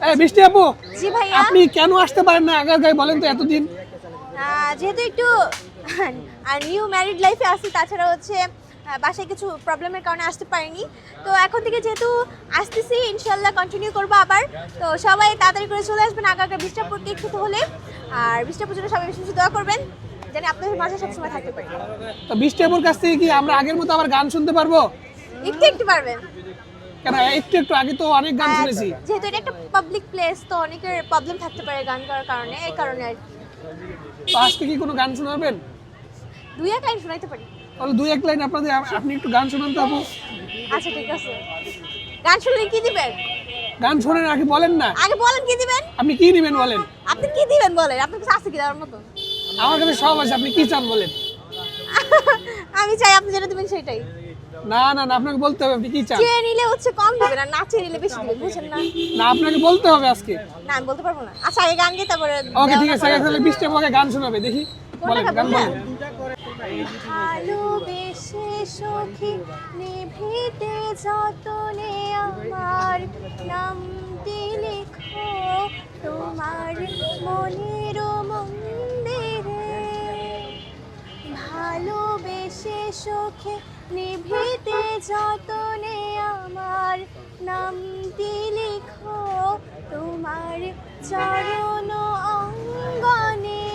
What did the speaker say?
এই বৃষ্টি আপু, জি ভাইয়া। আপনি কেন আসতে পারেন না আগে আগে বলেন তো এতদিন? যেহেতু একটু নিউ ম্যারিড লাইফে আছি, তাছাড়া হচ্ছে বাসায় কিছু প্রবলেমের কারণে আসতে পারিনি। তো এখন থেকে যেহেতু আসতেছি, ইনশাল্লাহ কন্টিনিউ করবো আবার। তো সবাই তাড়াতাড়ি করে চলে আসবেন আগামী বৃষ্টাপুর কেক খেতে হলে। আর বৃষ্টাপুর জন্য সবাই বেশি বেশি দোয়া করবেন, যেন আপনাদের মাঝে সবসময় থাকতে পারি। তো বৃষ্টি আপুর কাছ থেকে কি আমরা আগের মতো আবার গান শুনতে পারবো? একটু একটু পারবেন। কেন একটু একটু আগে তো অনেক গান শুনেছি। যেহেতু এটা একটা পাবলিক প্লেস, তো অনেকের প্রবলেম থাকতে পারে গান করার কারণে, এই কারণে আর কি। তো আজকে কি কোনো গান শোনাবেন? দুই এক লাইন শোনাইতে পারি। তাহলে দুই এক লাইন আপনাদের আপনি একটু গান শোনান তো আপু। আচ্ছা ঠিক আছে, গান শুনলে কি দিবেন? গান শোনেন আগে বলেন না। আগে বলেন কি দিবেন। আপনি কি নেবেন বলেন? আপনি কি দিবেন বলেন, আপনার কাছে আছে কি দেওয়ার মতো? আমার কাছে সব আছে, আপনি কি চান বলেন? আমি চাই আপনি যেটা দিবেন সেটাই। না না না, আপনাকে বলতে হবে আপনি কি চান। চেয়ে নিলে হচ্ছে কম দিবেন, আর না চেয়ে নিলে বেশি দিবেন, বুঝছেন না? না, আপনাকে বলতে হবে আজকে। না আমি বলতে পারবো না। আচ্ছা আগে গান গেয়ে তারপরে ওকে ঠিক আছে, তাহলে বৃষ্টি আপুকে গান শোনাবে দেখি। বলেন গান বলেন। ভালোবেসে সখী নিভিতে যতনে আমার নামটি লিখো তোমার মনের মন্দিরে। ভালোবেসে সখী নিভিতে যতনে আমার নামটি লিখো তোমার চরণ অঙ্গনে।